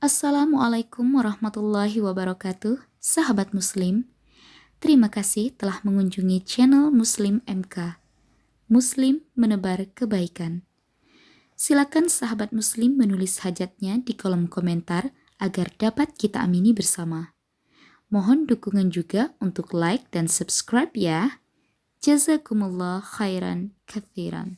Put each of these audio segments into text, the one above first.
Assalamualaikum warahmatullahi wabarakatuh, sahabat Muslim. Terima kasih telah mengunjungi channel Muslim MK. Muslim menebar kebaikan. Silakan sahabat Muslim menulis hajatnya di kolom komentar agar dapat kita amini bersama. Mohon dukungan juga untuk like dan subscribe ya. Jazakumullah khairan katsiran.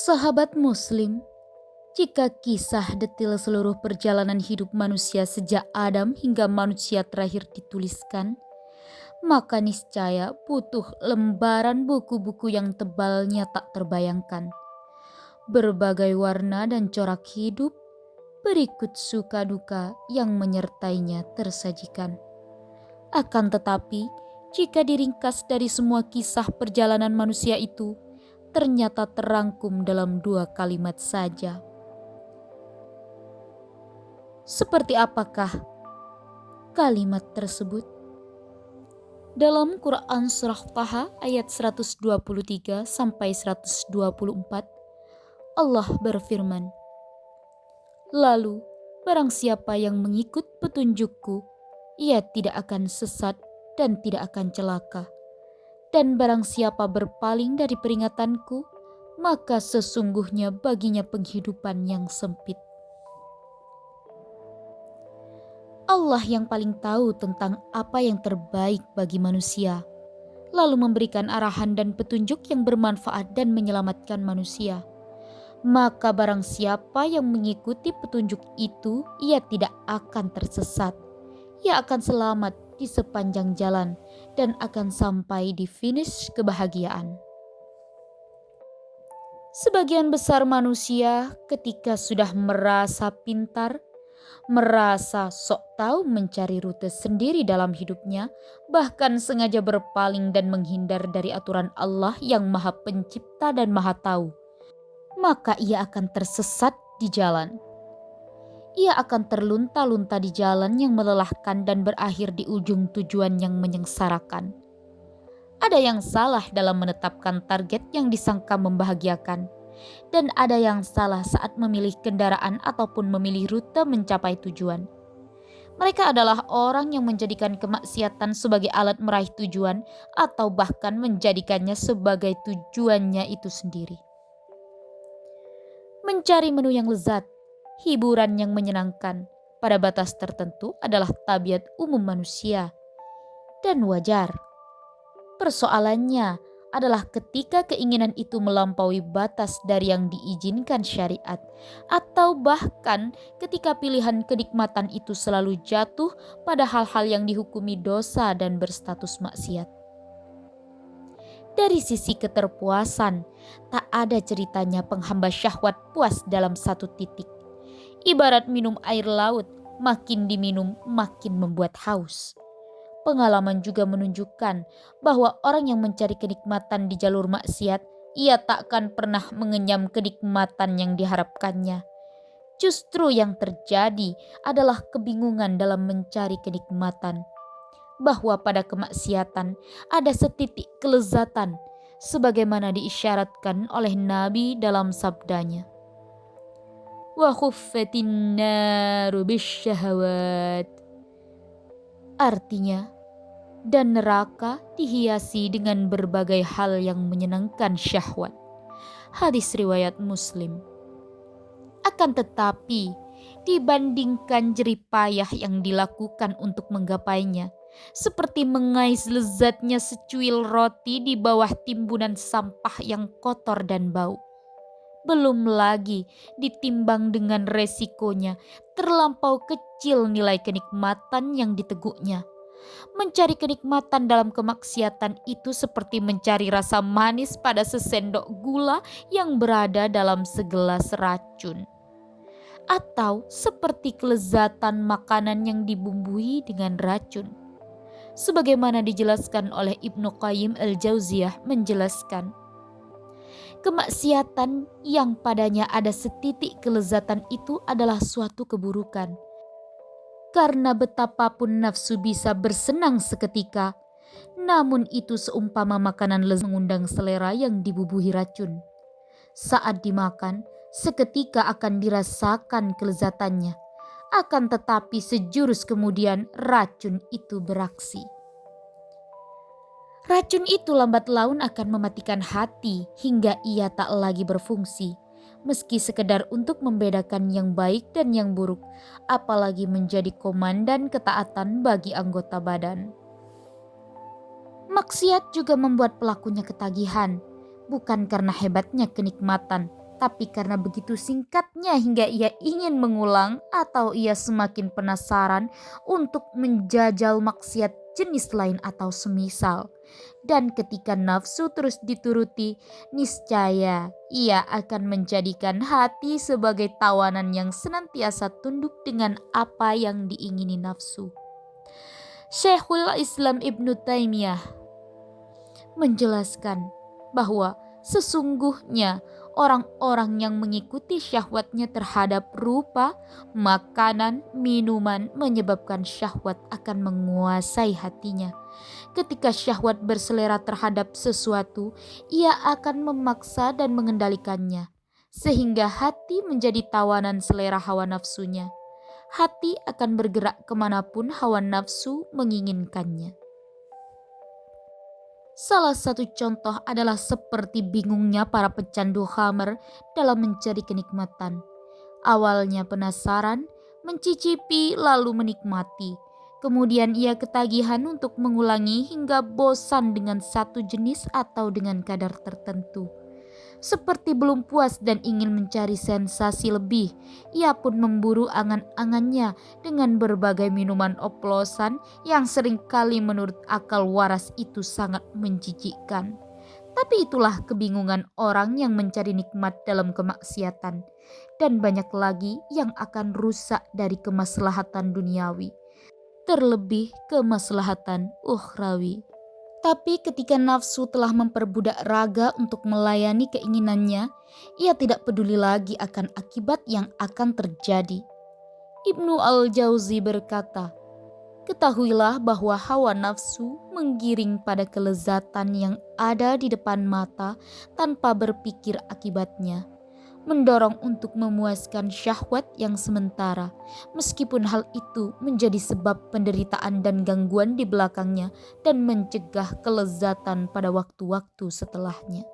Sahabat Muslim, jika kisah detil seluruh perjalanan hidup manusia sejak Adam hingga manusia terakhir dituliskan, maka niscaya butuh lembaran buku-buku yang tebalnya tak terbayangkan. Berbagai warna dan corak hidup, berikut suka duka yang menyertainya tersajikan. Akan tetapi, jika diringkas dari semua kisah perjalanan manusia itu, ternyata terangkum dalam 2 kalimat saja. Seperti apakah kalimat tersebut? Dalam Quran Surah Taha ayat 123 sampai 124, Allah berfirman, "Lalu barang siapa yang mengikut petunjukku, ia tidak akan sesat dan tidak akan celaka. Dan barang siapa berpaling dari peringatanku, maka sesungguhnya baginya penghidupan yang sempit." Allah yang paling tahu tentang apa yang terbaik bagi manusia, lalu memberikan arahan dan petunjuk yang bermanfaat dan menyelamatkan manusia. Maka barang siapa yang mengikuti petunjuk itu, ia tidak akan tersesat. Ia akan selamat di sepanjang jalan dan akan sampai di finish kebahagiaan. Sebagian besar manusia ketika sudah merasa pintar, merasa sok tahu mencari rute sendiri dalam hidupnya, bahkan sengaja berpaling dan menghindar dari aturan Allah yang Maha Pencipta dan Maha Tahu, maka ia akan tersesat di jalan. Ia akan terlunta-lunta di jalan yang melelahkan dan berakhir di ujung tujuan yang menyengsarakan. Ada yang salah dalam menetapkan target yang disangka membahagiakan, dan ada yang salah saat memilih kendaraan ataupun memilih rute mencapai tujuan. Mereka adalah orang yang menjadikan kemaksiatan sebagai alat meraih tujuan atau bahkan menjadikannya sebagai tujuannya itu sendiri. Mencari menu yang lezat, hiburan yang menyenangkan pada batas tertentu adalah tabiat umum manusia dan wajar. Persoalannya adalah ketika keinginan itu melampaui batas dari yang diizinkan syariat, atau bahkan ketika pilihan kenikmatan itu selalu jatuh pada hal-hal yang dihukumi dosa dan berstatus maksiat. Dari sisi keterpuasan, tak ada ceritanya penghamba syahwat puas dalam satu titik. Ibarat minum air laut, makin diminum makin membuat haus. Pengalaman juga menunjukkan bahwa orang yang mencari kenikmatan di jalur maksiat, ia takkan pernah mengenyam kenikmatan yang diharapkannya. Justru yang terjadi adalah kebingungan dalam mencari kenikmatan. Bahwa pada kemaksiatan ada setitik kelezatan, sebagaimana diisyaratkan oleh Nabi dalam sabdanya, "Wa khuffatin naru bisyahawat." Artinya, dan neraka dihiasi dengan berbagai hal yang menyenangkan syahwat. Hadis riwayat Muslim. Akan tetapi, dibandingkan jerih payah yang dilakukan untuk menggapainya, seperti mengais lezatnya secuil roti di bawah timbunan sampah yang kotor dan bau. Belum lagi ditimbang dengan resikonya, terlampau kecil nilai kenikmatan yang diteguknya. Mencari kenikmatan dalam kemaksiatan itu seperti mencari rasa manis pada sesendok gula yang berada dalam segelas racun. Atau seperti kelezatan makanan yang dibumbui dengan racun. Sebagaimana dijelaskan oleh Ibnu Qayyim al-Jauziyah menjelaskan, kemaksiatan yang padanya ada setitik kelezatan itu adalah suatu keburukan. Karena betapapun nafsu bisa bersenang seketika, namun itu seumpama makanan lezat mengundang selera yang dibubuhi racun. Saat dimakan, Seketika akan dirasakan kelezatannya. Akan tetapi sejurus kemudian racun itu beraksi. Racun itu lambat laun akan mematikan hati hingga ia tak lagi berfungsi. Meski sekedar untuk membedakan yang baik dan yang buruk, apalagi menjadi komandan ketaatan bagi anggota badan. Maksiat juga membuat pelakunya ketagihan, bukan karena hebatnya kenikmatan, tapi karena begitu singkatnya hingga ia ingin mengulang atau ia semakin penasaran untuk menjajal maksiat jenis lain atau semisal. Dan ketika nafsu terus dituruti, niscaya ia akan menjadikan hati sebagai tawanan yang senantiasa tunduk dengan apa yang diingini nafsu. Syekhul Islam Ibnu Taimiyah menjelaskan bahwa sesungguhnya orang-orang yang mengikuti syahwatnya terhadap rupa, makanan, minuman menyebabkan syahwat akan menguasai hatinya. Ketika syahwat berselera terhadap sesuatu, ia akan memaksa dan mengendalikannya, sehingga hati menjadi tawanan selera hawa nafsunya. Hati akan bergerak kemanapun hawa nafsu menginginkannya. Salah satu contoh adalah seperti bingungnya para pecandu khamr dalam mencari kenikmatan. Awalnya penasaran, mencicipi lalu menikmati. Kemudian ia ketagihan untuk mengulangi hingga bosan dengan satu jenis atau dengan kadar tertentu. Seperti belum puas dan ingin mencari sensasi lebih, ia pun memburu angan-angannya dengan berbagai minuman oplosan yang seringkali menurut akal waras itu sangat menjijikkan. Tapi itulah kebingungan orang yang mencari nikmat dalam kemaksiatan. Dan banyak lagi yang akan rusak dari kemaslahatan duniawi, terlebih kemaslahatan ukhrawi. Tapi ketika nafsu telah memperbudak raga untuk melayani keinginannya, ia tidak peduli lagi akan akibat yang akan terjadi. Ibnu Al-Jauzi berkata, "Ketahuilah bahwa hawa nafsu menggiring pada kelezatan yang ada di depan mata tanpa berpikir akibatnya, mendorong untuk memuaskan syahwat yang sementara, meskipun hal itu menjadi sebab penderitaan dan gangguan di belakangnya dan mencegah kelezatan pada waktu-waktu setelahnya.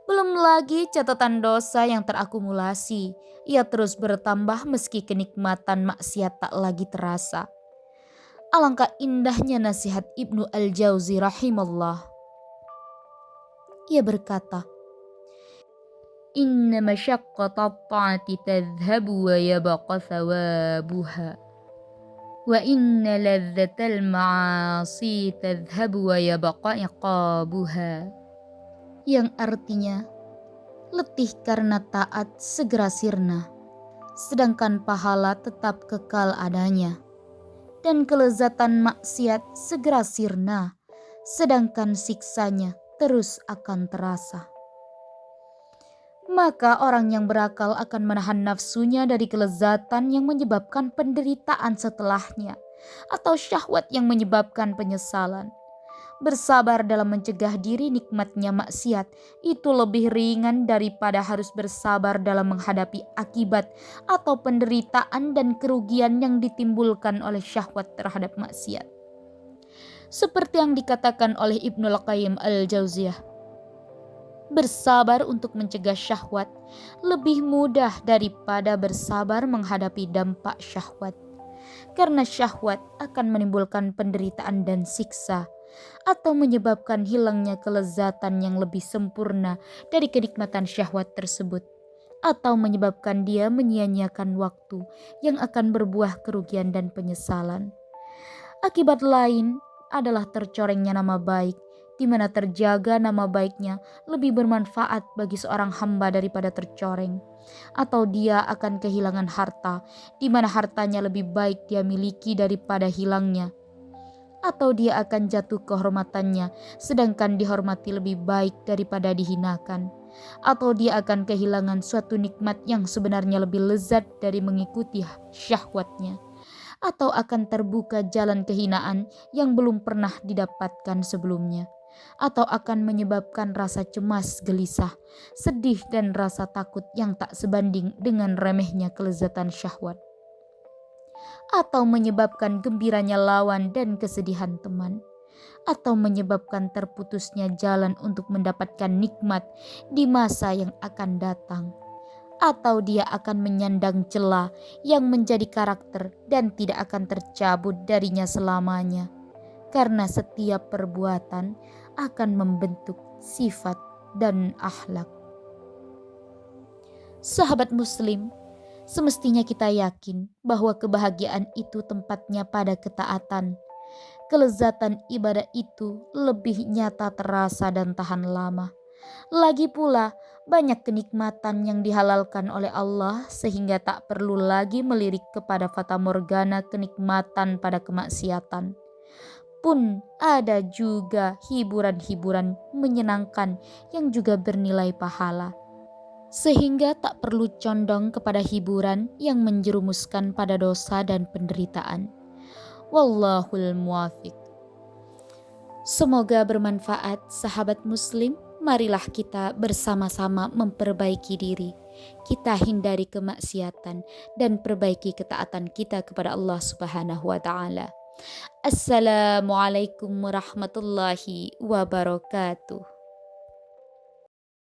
Belum lagi catatan dosa yang terakumulasi, ia terus bertambah meski kenikmatan maksiat tak lagi terasa." Alangkah indahnya nasihat Ibnu Al-Jauzi rahimallah. Ia berkata, "Inna masyaqqata ta'ati tadhhabu wa yabqa thawabuha. Wa inna ladzatal ma'asi tadhhabu wa yabqa iqabuha." Yang artinya, letih karena taat segera sirna, sedangkan pahala tetap kekal adanya. Dan kelezatan maksiat segera sirna, sedangkan siksanya terus akan terasa. Maka orang yang berakal akan menahan nafsunya dari kelezatan yang menyebabkan penderitaan setelahnya, atau syahwat yang menyebabkan penyesalan. Bersabar dalam mencegah diri nikmatnya maksiat itu lebih ringan daripada harus bersabar dalam menghadapi akibat atau penderitaan dan kerugian yang ditimbulkan oleh syahwat terhadap maksiat. Seperti yang dikatakan oleh Ibnul Qayyim Al-Jauziyah, bersabar untuk mencegah syahwat lebih mudah daripada bersabar menghadapi dampak syahwat. Karena syahwat akan menimbulkan penderitaan dan siksa, atau menyebabkan hilangnya kelezatan yang lebih sempurna dari kenikmatan syahwat tersebut, atau menyebabkan dia menyia-nyiakan waktu yang akan berbuah kerugian dan penyesalan. Akibat lain adalah tercorengnya nama baik, di mana terjaga nama baiknya lebih bermanfaat bagi seorang hamba daripada tercoreng. Atau dia akan kehilangan harta, di mana hartanya lebih baik dia miliki daripada hilangnya. Atau dia akan jatuh kehormatannya, sedangkan dihormati lebih baik daripada dihinakan. Atau dia akan kehilangan suatu nikmat yang sebenarnya lebih lezat dari mengikuti syahwatnya. Atau akan terbuka jalan kehinaan yang belum pernah didapatkan sebelumnya. atau akan menyebabkan rasa cemas, gelisah, sedih, dan rasa takut yang tak sebanding dengan remehnya kelezatan syahwat, atau menyebabkan gembiranya lawan dan kesedihan teman, atau menyebabkan terputusnya jalan untuk mendapatkan nikmat di masa yang akan datang, atau dia akan menyandang celah yang menjadi karakter dan tidak akan tercabut darinya selamanya, karena setiap perbuatan akan membentuk sifat dan akhlak. Sahabat Muslim, semestinya kita yakin bahwa kebahagiaan itu tempatnya pada ketaatan. Kelezatan ibadah itu lebih nyata terasa dan tahan lama. Lagi pula, banyak kenikmatan yang dihalalkan oleh Allah sehingga tak perlu lagi melirik kepada fata morgana kenikmatan pada kemaksiatan. Pun ada juga hiburan-hiburan menyenangkan yang juga bernilai pahala. Sehingga tak perlu condong kepada hiburan yang menjerumuskan pada dosa dan penderitaan. Wallahul muwafiq. Semoga bermanfaat sahabat Muslim. Marilah kita bersama-sama memperbaiki diri. Kita hindari kemaksiatan dan perbaiki ketaatan kita kepada Allah Subhanahu wa taala. Assalamualaikum warahmatullahi wabarakatuh.